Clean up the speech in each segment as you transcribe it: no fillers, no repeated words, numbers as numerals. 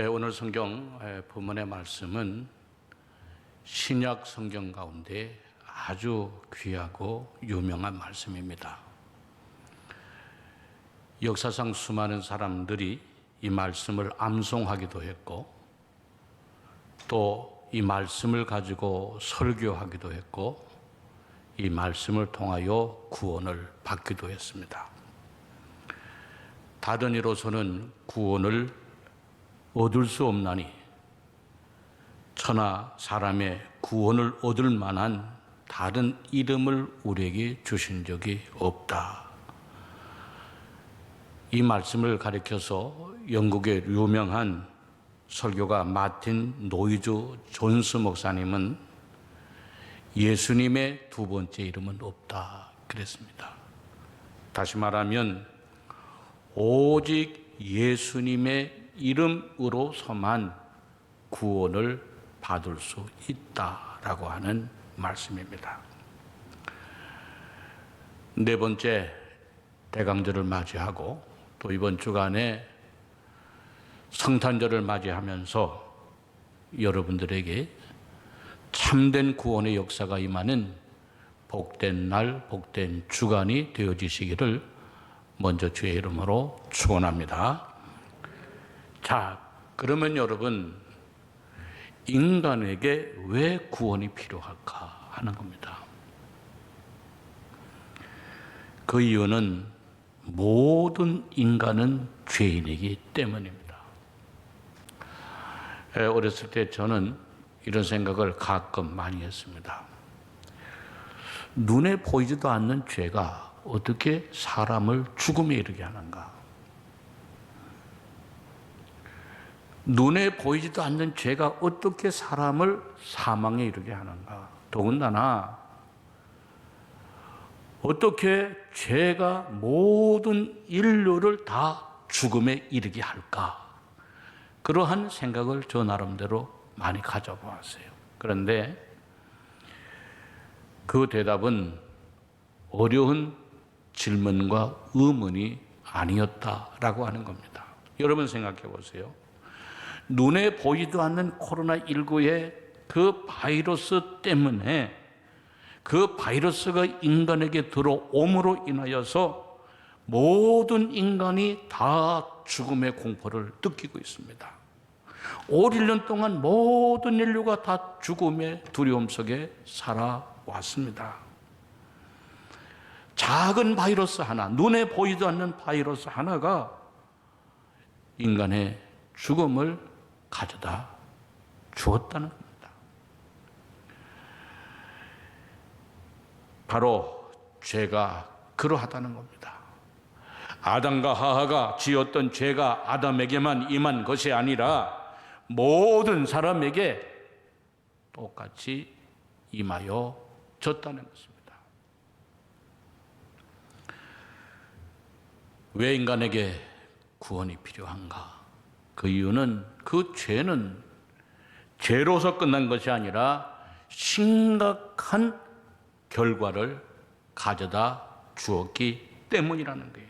오늘 성경 본문의 말씀은 신약 성경 가운데 아주 귀하고 유명한 말씀입니다. 역사상 수많은 사람들이 이 말씀을 암송하기도 했고 또 이 말씀을 가지고 설교하기도 했고 이 말씀을 통하여 구원을 받기도 했습니다. 다른 이로서는 구원을 얻을 수 없나니 천하 사람의 구원을 얻을 만한 다른 이름을 우리에게 주신 적이 없다. 이 말씀을 가리켜서 영국의 유명한 설교가 마틴 노이즈 존스 목사님은 예수님의 두 번째 이름은 없다 그랬습니다. 다시 말하면 오직 예수님의 이름으로서만 구원을 받을 수 있다라고 하는 말씀입니다. 네 번째 대강절을 맞이하고 또 이번 주간에 성탄절을 맞이하면서 여러분들에게 참된 구원의 역사가 임하는 복된 날, 복된 주간이 되어지시기를 먼저 주의 이름으로 축원합니다. 자, 그러면 여러분, 인간에게 왜 구원이 필요할까 하는 겁니다. 그 이유는 모든 인간은 죄인이기 때문입니다. 어렸을 때 저는 이런 생각을 가끔 많이 했습니다. 눈에 보이지도 않는 죄가 어떻게 사람을 죽음에 이르게 하는가? 눈에 보이지도 않는 죄가 어떻게 사람을 사망에 이르게 하는가? 더군다나 어떻게 죄가 모든 인류를 다 죽음에 이르게 할까? 그러한 생각을 저 나름대로 많이 가져보았어요. 그런데 그 대답은 어려운 질문과 의문이 아니었다라고 하는 겁니다. 여러분 생각해 보세요. 눈에 보이지도 않는 코로나19의 그 바이러스 때문에 그 바이러스가 인간에게 들어옴으로 인하여서 모든 인간이 다 죽음의 공포를 느끼고 있습니다. 5, 1년 동안 모든 인류가 다 죽음의 두려움 속에 살아왔습니다. 작은 바이러스 하나, 눈에 보이지 않는 바이러스 하나가 인간의 죽음을 가져다 주었다는 겁니다. 바로 죄가 그러하다는 겁니다. 아담과 하와가 지었던 죄가 아담에게만 임한 것이 아니라 모든 사람에게 똑같이 임하여 졌다는 것입니다. 왜 인간에게 구원이 필요한가? 그 이유는 그 죄는 죄로서 끝난 것이 아니라 심각한 결과를 가져다 주었기 때문이라는 거예요.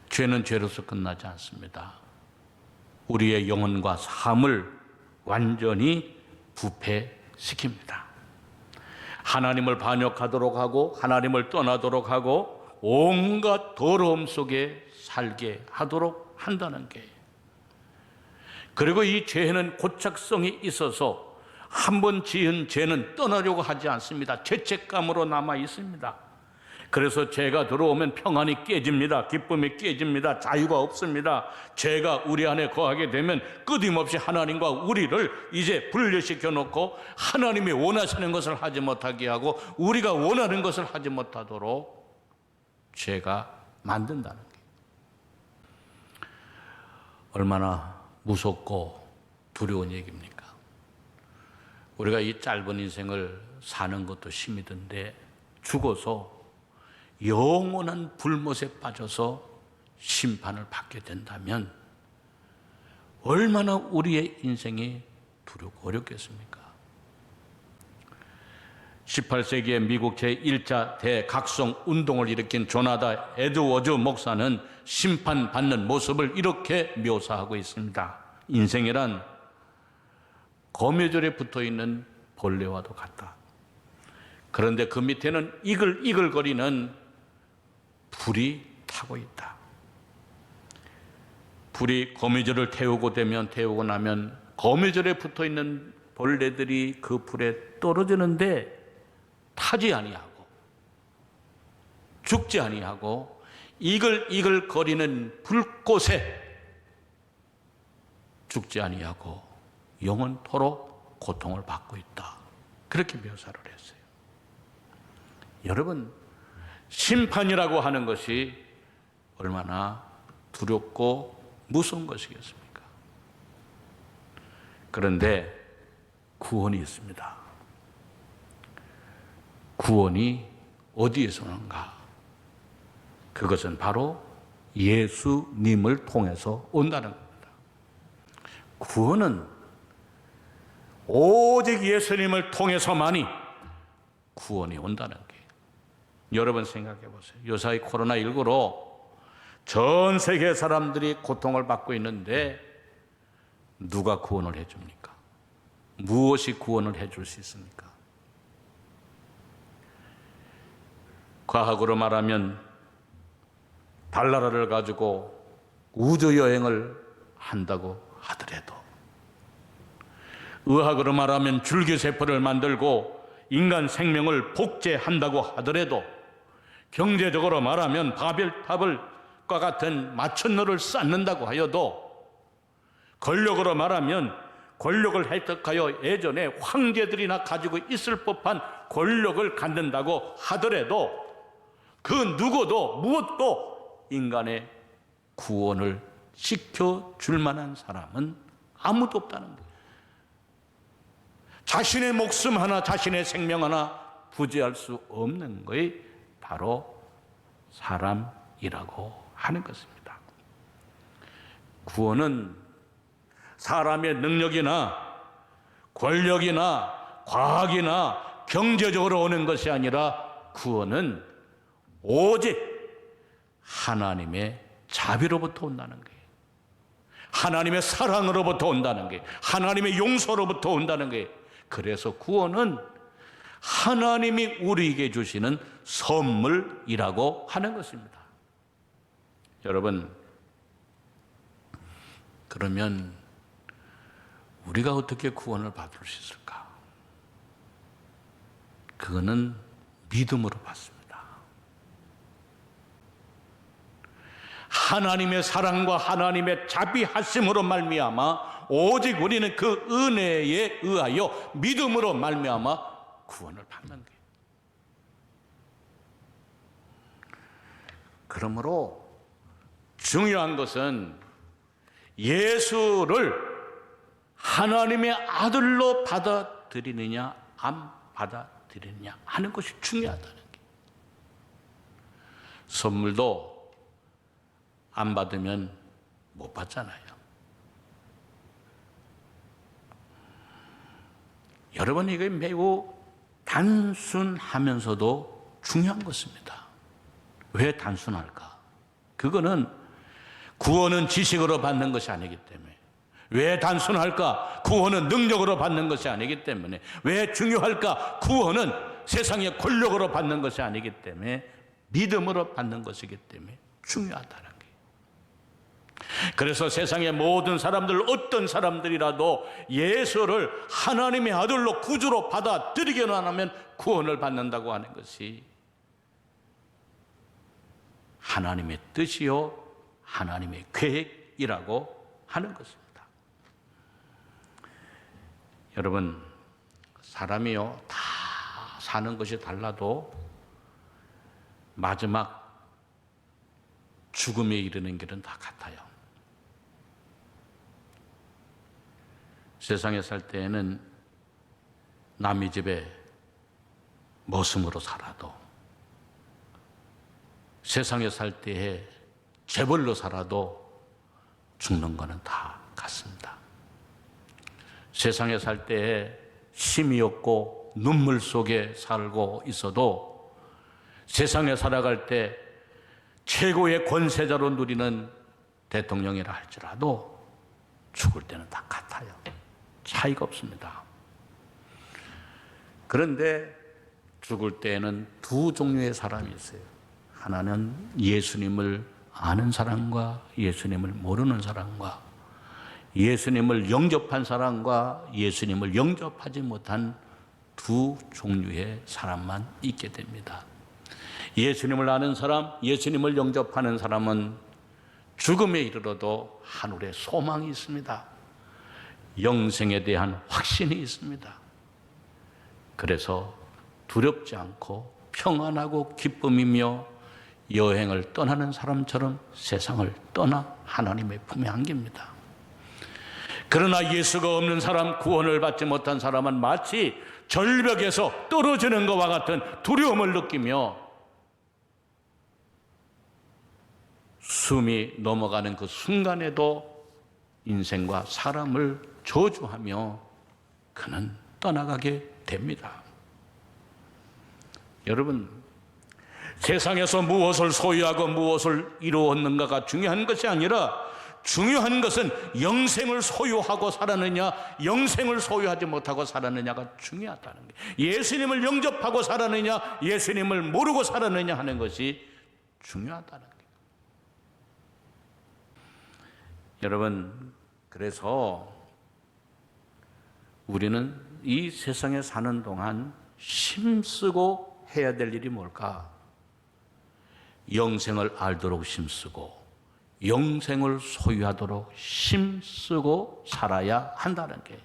죄는 죄로서 끝나지 않습니다. 우리의 영혼과 삶을 완전히 부패시킵니다. 하나님을 반역하도록 하고 하나님을 떠나도록 하고 온갖 더러움 속에 살게 하도록 한다는 게. 그리고 이 죄는 고착성이 있어서 한번 지은 죄는 떠나려고 하지 않습니다. 죄책감으로 남아 있습니다. 그래서 죄가 들어오면 평안이 깨집니다. 기쁨이 깨집니다. 자유가 없습니다. 죄가 우리 안에 거하게 되면 끊임없이 하나님과 우리를 이제 분리시켜 놓고 하나님이 원하시는 것을 하지 못하게 하고 우리가 원하는 것을 하지 못하도록 죄가 만든다는 거예요. 얼마나 무섭고 두려운 얘기입니까? 우리가 이 짧은 인생을 사는 것도 힘이 든데 죽어서 영원한 불못에 빠져서 심판을 받게 된다면 얼마나 우리의 인생이 두렵고 어렵겠습니까? 18세기에 미국 제1차 대각성 운동을 일으킨 조나단 에드워즈 목사는 심판받는 모습을 이렇게 묘사하고 있습니다. 인생이란 거미줄에 붙어있는 벌레와도 같다. 그런데 그 밑에는 이글이글거리는 불이 타고 있다. 불이 거미줄을 태우고 나면 거미줄에 붙어있는 벌레들이 그 불에 떨어지는데 타지 아니하고 죽지 아니하고 이글이글거리는 불꽃에 죽지 아니하고 영원토록 고통을 받고 있다. 그렇게 묘사를 했어요. 여러분, 심판이라고 하는 것이 얼마나 두렵고 무서운 것이겠습니까? 그런데 구원이 있습니다. 구원이 어디에서 오는가? 그것은 바로 예수님을 통해서 온다는 겁니다. 구원은 오직 예수님을 통해서만이 구원이 온다는 게. 여러분 생각해 보세요. 요사이 코로나19로 전 세계 사람들이 고통을 받고 있는데 누가 구원을 해줍니까? 무엇이 구원을 해줄 수 있습니까? 과학으로 말하면 달나라를 가지고 우주여행을 한다고 하더라도, 의학으로 말하면 줄기세포를 만들고 인간 생명을 복제한다고 하더라도, 경제적으로 말하면 바벨탑과 같은 마천루를 쌓는다고 하여도, 권력으로 말하면 권력을 획득하여 예전에 황제들이나 가지고 있을 법한 권력을 갖는다고 하더라도 그 누구도 무엇도 인간의 구원을 시켜줄 만한 사람은 아무도 없다는 거예요. 자신의 목숨 하나, 자신의 생명 하나 부지할 수 없는 것이 바로 사람이라고 하는 것입니다. 구원은 사람의 능력이나 권력이나 과학이나 경제적으로 오는 것이 아니라 구원은 오직 하나님의 자비로부터 온다는 거예요. 하나님의 사랑으로부터 온다는 거예요. 하나님의 용서로부터 온다는 거예요. 그래서 구원은 하나님이 우리에게 주시는 선물이라고 하는 것입니다. 여러분, 그러면 우리가 어떻게 구원을 받을 수 있을까? 그거는 믿음으로 받습니다. 하나님의 사랑과 하나님의 자비하심으로 말미암아 오직 우리는 그 은혜에 의하여 믿음으로 말미암아 구원을 받는 거예요. 그러므로 중요한 것은 예수를 하나님의 아들로 받아들이느냐 안 받아들이느냐 하는 것이 중요하다는 게. 선물도 안 받으면 못 받잖아요. 여러분, 이게 매우 단순하면서도 중요한 것입니다. 왜 단순할까? 그거는 구원은 지식으로 받는 것이 아니기 때문에. 왜 단순할까? 구원은 능력으로 받는 것이 아니기 때문에. 왜 중요할까? 구원은 세상의 권력으로 받는 것이 아니기 때문에, 믿음으로 받는 것이기 때문에 중요하다는 거예요. 그래서 세상의 모든 사람들, 어떤 사람들이라도 예수를 하나님의 아들로 구주로 받아들이기만 하면 구원을 받는다고 하는 것이 하나님의 뜻이요 하나님의 계획이라고 하는 것입니다. 여러분, 사람이요 다 사는 것이 달라도 마지막 죽음에 이르는 길은 다 같아요. 세상에 살 때에는 남의 집에 머슴으로 살아도, 세상에 살 때에 재벌로 살아도 죽는 것은 다 같습니다. 세상에 살 때에 힘이 없고 눈물 속에 살고 있어도 세상에 살아갈 때 최고의 권세자로 누리는 대통령이라 할지라도 죽을 때는 다 같아요. 차이가 없습니다. 그런데 죽을 때에는 두 종류의 사람이 있어요. 하나는 예수님을 아는 사람과 예수님을 모르는 사람과 예수님을 영접한 사람과 예수님을 영접하지 못한 두 종류의 사람만 있게 됩니다. 예수님을 아는 사람, 예수님을 영접하는 사람은 죽음에 이르러도 하늘에 소망이 있습니다. 영생에 대한 확신이 있습니다. 그래서 두렵지 않고 평안하고 기쁨이며 여행을 떠나는 사람처럼 세상을 떠나 하나님의 품에 안깁니다. 그러나 예수가 없는 사람, 구원을 받지 못한 사람은 마치 절벽에서 떨어지는 것과 같은 두려움을 느끼며 숨이 넘어가는 그 순간에도 인생과 사람을 저주하며 그는 떠나가게 됩니다. 여러분, 세상에서 무엇을 소유하고 무엇을 이루었는가가 중요한 것이 아니라 중요한 것은 영생을 소유하고 살았느냐, 영생을 소유하지 못하고 살았느냐가 중요하다는 거예요. 예수님을 영접하고 살았느냐, 예수님을 모르고 살았느냐 하는 것이 중요하다는 거예요. 여러분, 그래서 우리는 이 세상에 사는 동안 힘쓰고 해야 될 일이 뭘까? 영생을 알도록 힘쓰고 영생을 소유하도록 힘쓰고 살아야 한다는 게,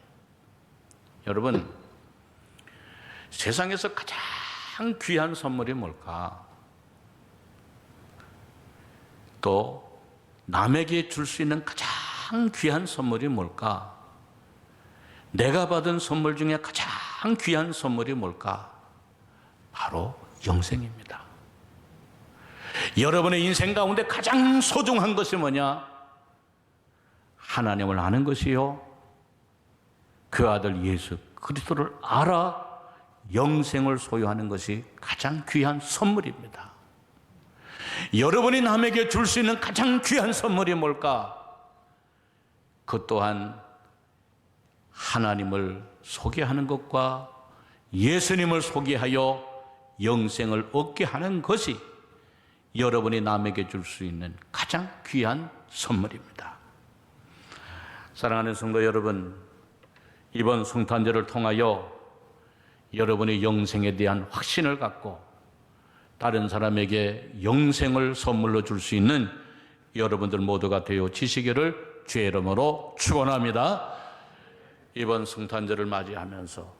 여러분, 세상에서 가장 귀한 선물이 뭘까? 또 남에게 줄 수 있는 가장 귀한 선물이 뭘까? 내가 받은 선물 중에 가장 귀한 선물이 뭘까? 바로 영생입니다. 여러분의 인생 가운데 가장 소중한 것이 뭐냐? 하나님을 아는 것이요, 그 아들 예수 그리스도를 알아 영생을 소유하는 것이 가장 귀한 선물입니다. 여러분이 남에게 줄 수 있는 가장 귀한 선물이 뭘까? 그 또한 하나님을 소개하는 것과 예수님을 소개하여 영생을 얻게 하는 것이 여러분이 남에게 줄 수 있는 가장 귀한 선물입니다. 사랑하는 성도 여러분, 이번 성탄절을 통하여 여러분의 영생에 대한 확신을 갖고 다른 사람에게 영생을 선물로 줄 수 있는 여러분들 모두가 되어지시기를 주의 이름으로 축원합니다. 이번 성탄절을 맞이하면서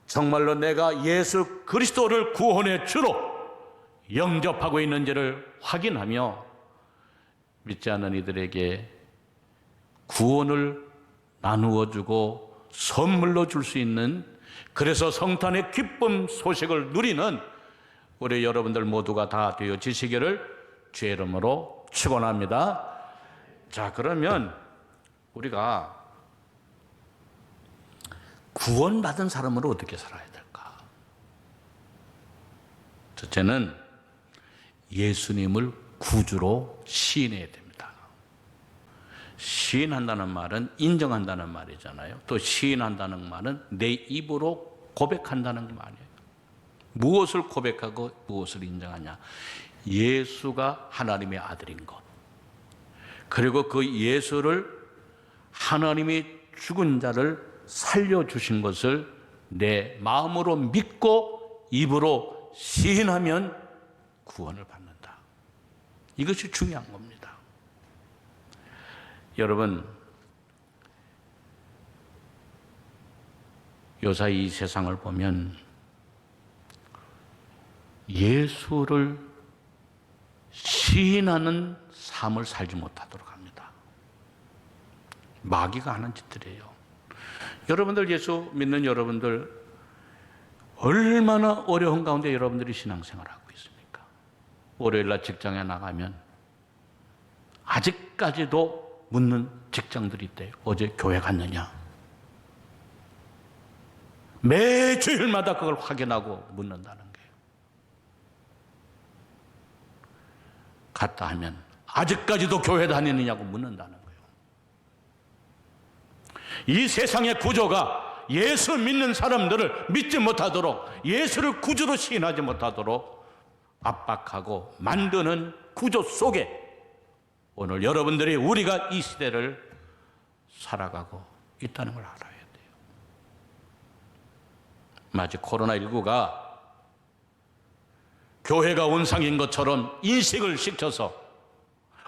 정말로 내가 예수 그리스도를 구원의 주로 영접하고 있는지를 확인하며 믿지 않는 이들에게 구원을 나누어 주고 선물로 줄 수 있는, 그래서 성탄의 기쁨 소식을 누리는 우리 여러분들 모두가 다 되어지시기를 주의 이름으로 축원합니다. 자, 그러면 우리가 구원받은 사람으로 어떻게 살아야 될까? 첫째는 예수님을 구주로 시인해야 됩니다. 시인한다는 말은 인정한다는 말이잖아요. 또 시인한다는 말은 내 입으로 고백한다는 말이에요. 무엇을 고백하고 무엇을 인정하냐? 예수가 하나님의 아들인 것, 그리고 그 예수를 하나님이 죽은 자를 살려주신 것을 내 마음으로 믿고 입으로 시인하면 구원을 받는다. 이것이 중요한 겁니다. 여러분, 요사이 이 세상을 보면 예수를 시인하는 삶을 살지 못하도록 합니다. 마귀가 하는 짓들이에요. 여러분들, 예수 믿는 여러분들 얼마나 어려운 가운데 여러분들이 신앙생활을 하고 있습니까? 월요일날 직장에 나가면 아직까지도 묻는 직장들이 있대요. 어제 교회 갔느냐? 매 주일마다 그걸 확인하고 묻는다는 거예요. 갔다 하면 아직까지도 교회 다니느냐고 묻는다는 거예요. 이 세상의 구조가 예수 믿는 사람들을 믿지 못하도록, 예수를 구주로 시인하지 못하도록 압박하고 만드는 구조 속에 오늘 여러분들이, 우리가 이 시대를 살아가고 있다는 걸 알아야 돼요. 마치 코로나19가 교회가 원상인 것처럼 인식을 시켜서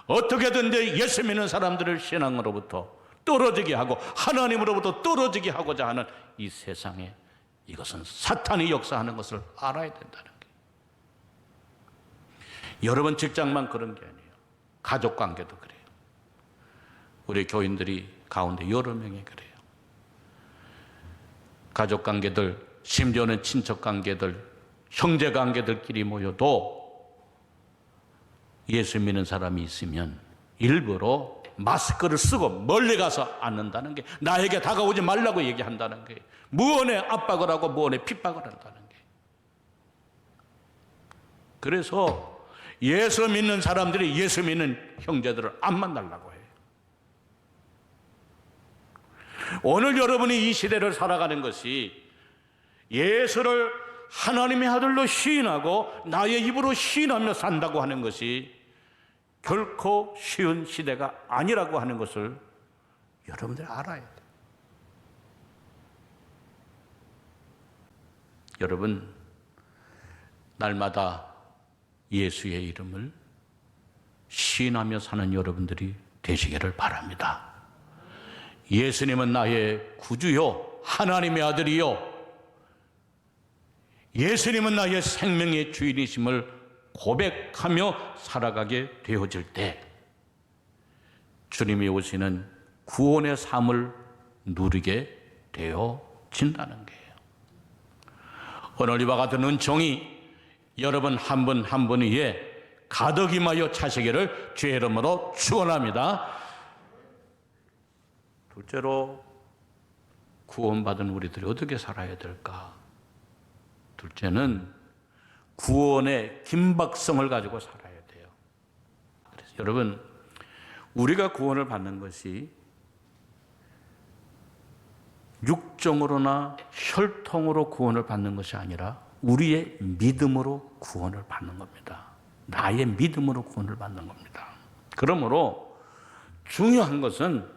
어떻게든 예수 믿는 사람들을 신앙으로부터 떨어지게 하고 하나님으로부터 떨어지게 하고자 하는 이 세상에, 이것은 사탄이 역사하는 것을 알아야 된다는 거예요. 여러분 직장만 그런 게 아니에요. 가족관계도 그래요. 우리 교인들이 가운데 여러 명이 그래요. 가족관계들, 심지어는 친척관계들, 형제관계들끼리 모여도 예수 믿는 사람이 있으면 일부러 마스크를 쓰고 멀리 가서 앉는다는 게, 나에게 다가오지 말라고 얘기한다는 게, 무언에 압박을 하고 무언에 핍박을 한다는 게. 그래서 예수 믿는 사람들이 예수 믿는 형제들을 안 만나려고 해요. 오늘 여러분이 이 시대를 살아가는 것이 예수를 하나님의 아들로 시인하고 나의 입으로 시인하며 산다고 하는 것이 결코 쉬운 시대가 아니라고 하는 것을 여러분들이 알아야 돼요. 여러분, 날마다 예수의 이름을 시인하며 사는 여러분들이 되시기를 바랍니다. 예수님은 나의 구주요, 하나님의 아들이요, 예수님은 나의 생명의 주인이심을 고백하며 살아가게 되어질 때 주님이 오시는 구원의 삶을 누리게 되어진다는 거예요. 오늘 이와 같은 은총이 여러분 한 분 한 분 위에 가득 임하여 차시기를 주의 이름으로 축원합니다. 둘째로, 구원받은 우리들이 어떻게 살아야 될까? 둘째는 구원의 긴박성을 가지고 살아야 돼요. 그래서 여러분, 우리가 구원을 받는 것이 육정으로나 혈통으로 구원을 받는 것이 아니라 우리의 믿음으로 구원을 받는 겁니다. 나의 믿음으로 구원을 받는 겁니다. 그러므로 중요한 것은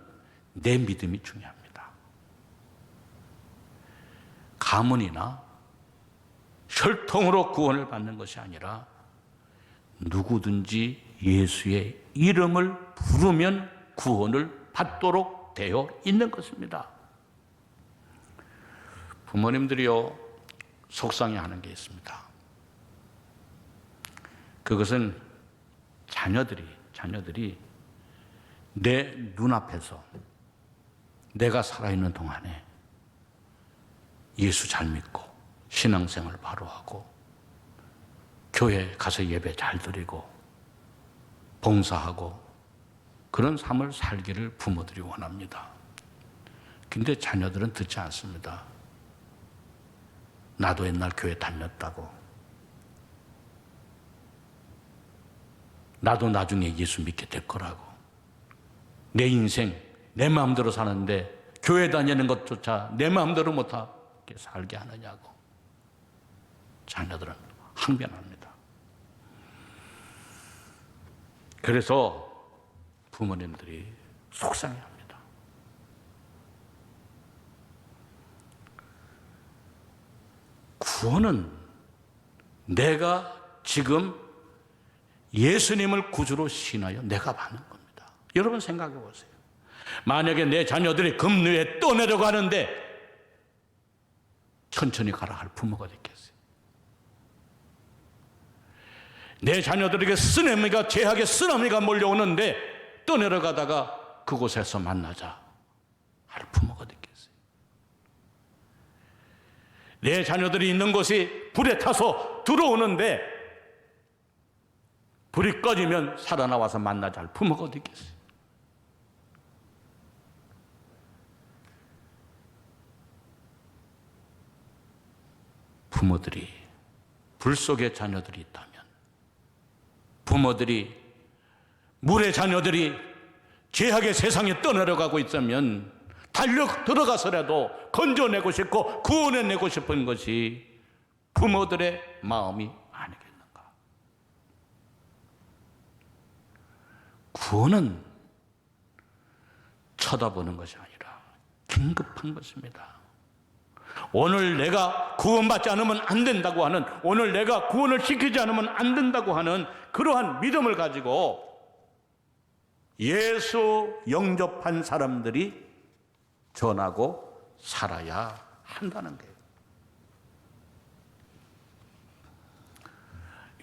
내 믿음이 중요합니다. 가문이나 혈통으로 구원을 받는 것이 아니라 누구든지 예수의 이름을 부르면 구원을 받도록 되어 있는 것입니다. 부모님들이요, 속상해하는 게 있습니다. 그것은 자녀들이 내 눈앞에서 내가 살아있는 동안에 예수 잘 믿고 신앙생활 바로 하고 교회 가서 예배 잘 드리고 봉사하고 그런 삶을 살기를 부모들이 원합니다. 근데 자녀들은 듣지 않습니다. 나도 옛날 교회 다녔다고, 나도 나중에 예수 믿게 될 거라고, 내 인생 내 마음대로 사는데 교회 다니는 것조차 내 마음대로 못하게 살게 하느냐고 자녀들은 항변합니다. 그래서 부모님들이 속상해합니다. 구원은 내가 지금 예수님을 구주로 신하여 내가 받는 겁니다. 여러분 생각해 보세요. 만약에 내 자녀들이 금류에 떠내려가는데 천천히 가라 할 부모가 됐겠어요? 내 자녀들에게 쓰나미가, 죄악의 쓰나미가 몰려오는데 떠내려가다가 그곳에서 만나자 할 부모가 됐겠어요? 내 자녀들이 있는 곳이 불에 타서 들어오는데 불이 꺼지면 살아나와서 만나자 할 부모가 됐겠어요? 부모들이 불 속에 자녀들이 있다면, 부모들이 물의 자녀들이 죄악의 세상에 떠내려가고 있다면 달려 들어가서라도 건져내고 싶고 구원해내고 싶은 것이 부모들의 마음이 아니겠는가. 구원은 쳐다보는 것이 아니라 긴급한 것입니다. 오늘 내가 구원받지 않으면 안 된다고 하는, 오늘 내가 구원을 시키지 않으면 안 된다고 하는 그러한 믿음을 가지고 예수 영접한 사람들이 전하고 살아야 한다는 거예요.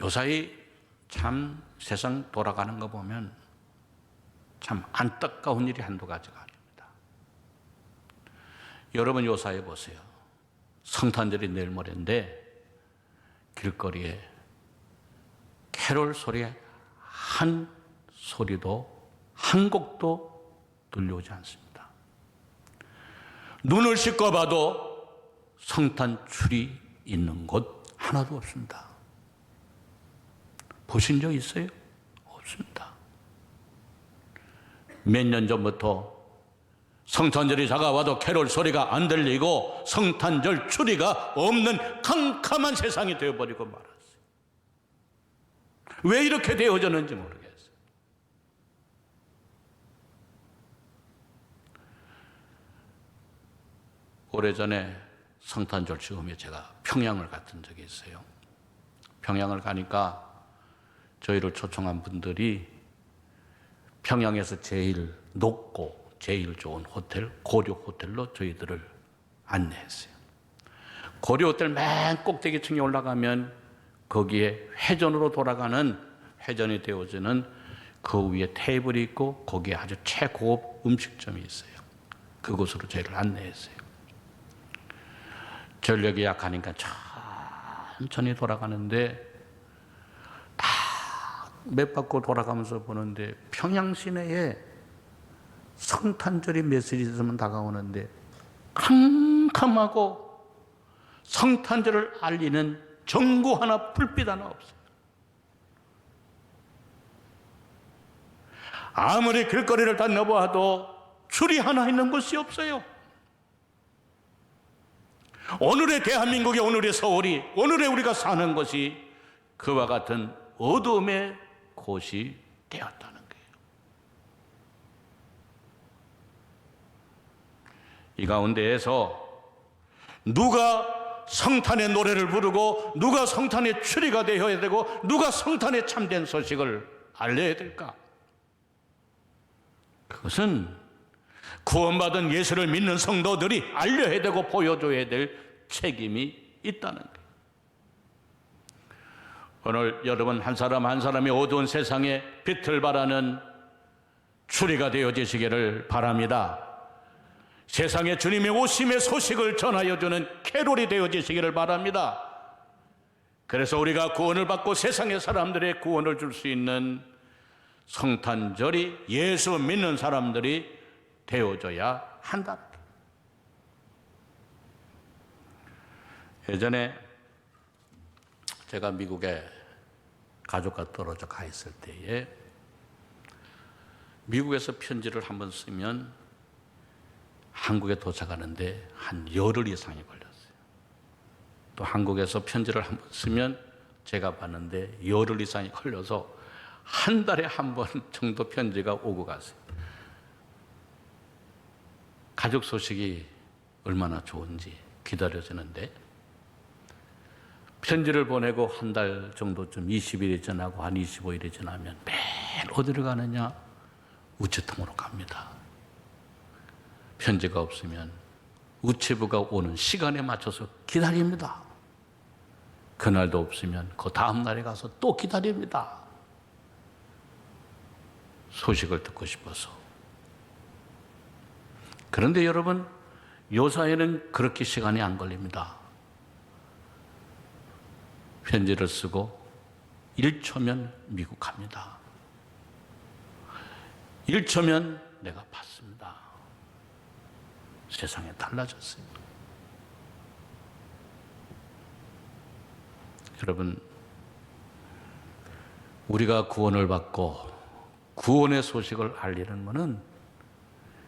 요사이 참 세상 돌아가는 거 보면 참 안타까운 일이 한두 가지가 아닙니다. 여러분 요사이 보세요. 성탄절이 내일 모레인데 길거리에 캐롤 소리 한 소리도 한 곡도 들려오지 않습니다. 눈을 씻고 봐도 성탄줄이 있는 곳 하나도 없습니다. 보신 적 있어요? 없습니다. 몇 년 전부터 성탄절이 다가와도 캐롤 소리가 안 들리고 성탄절 추리가 없는 캄캄한 세상이 되어버리고 말았어요. 왜 이렇게 되어졌는지 모르겠어요. 오래전에 성탄절 즈음에 제가 평양을 갔던 적이 있어요. 평양을 가니까 저희를 초청한 분들이 평양에서 제일 높고 제일 좋은 호텔, 고려 호텔로 저희들을 안내했어요. 고려 호텔 맨 꼭대기층에 올라가면 거기에 회전으로 돌아가는, 회전이 되어지는 그 위에 테이블이 있고 거기에 아주 최고급 음식점이 있어요. 그곳으로 저희를 안내했어요. 전력이 약하니까 천천히 돌아가는데 다 몇 바퀴 돌아가면서 보는데 평양 시내에 성탄절이 며칠 있으면 다가오는데 캄캄하고 성탄절을 알리는 전구 하나, 불빛 하나 없어요. 아무리 길거리를 다녀봐도 줄이 하나 있는 곳이 없어요. 오늘의 대한민국이, 오늘의 서울이, 오늘의 우리가 사는 것이 그와 같은 어둠의 곳이 되었다는 거예요. 이 가운데에서 누가 성탄의 노래를 부르고 누가 성탄의 추리가 되어야 되고 누가 성탄의 참된 소식을 알려야 될까? 그것은 구원받은 예수를 믿는 성도들이 알려야 되고 보여줘야 될 책임이 있다는 거예요. 오늘 여러분 한 사람 한 사람이 어두운 세상에 빛을 발하는 추리가 되어지시기를 바랍니다. 세상에 주님의 오심의 소식을 전하여 주는 캐롤이 되어지시기를 바랍니다. 그래서 우리가 구원을 받고 세상의 사람들의 구원을 줄 수 있는 성탄절이 예수 믿는 사람들이 되어줘야 한다. 예전에 제가 미국에 가족과 떨어져 가 있을 때에 미국에서 편지를 한번 쓰면 한국에 도착하는데 한 열흘 이상이 걸렸어요. 또 한국에서 편지를 한번 쓰면 제가 봤는데 열흘 이상이 걸려서 한 달에 한 번 정도 편지가 오고 갔어요. 가족 소식이 얼마나 좋은지 기다려지는데 편지를 보내고 한 달 정도쯤 20일이 지나고 한 25일이 지나면 매일 어디를 가느냐? 우체통으로 갑니다. 편지가 없으면 우체부가 오는 시간에 맞춰서 기다립니다. 그날도 없으면 그 다음 날에 가서 또 기다립니다. 소식을 듣고 싶어서. 그런데 여러분, 요사이는 그렇게 시간이 안 걸립니다. 편지를 쓰고 1초면 미국 갑니다. 1초면 내가 받습니다. 세상이 달라졌어요. 여러분, 우리가 구원을 받고 구원의 소식을 알리는 것은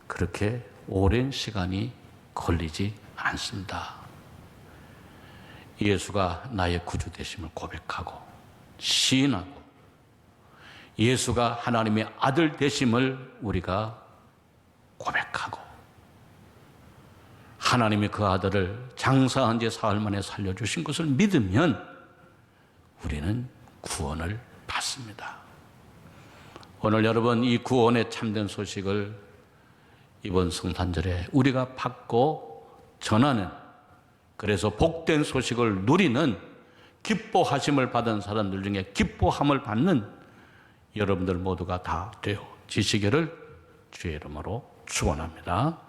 그렇게 오랜 시간이 걸리지 않습니다. 예수가 나의 구주 되심을 고백하고 시인하고 예수가 하나님의 아들 되심을 우리가 고백하고 하나님이 그 아들을 장사한 지 사흘 만에 살려주신 것을 믿으면 우리는 구원을 받습니다. 오늘 여러분 이 구원의 참된 소식을 이번 성탄절에 우리가 받고 전하는, 그래서 복된 소식을 누리는, 기뻐하심을 받은 사람들 중에 기뻐함을 받는 여러분들 모두가 다 되어지시기를 주의 이름으로 축원합니다.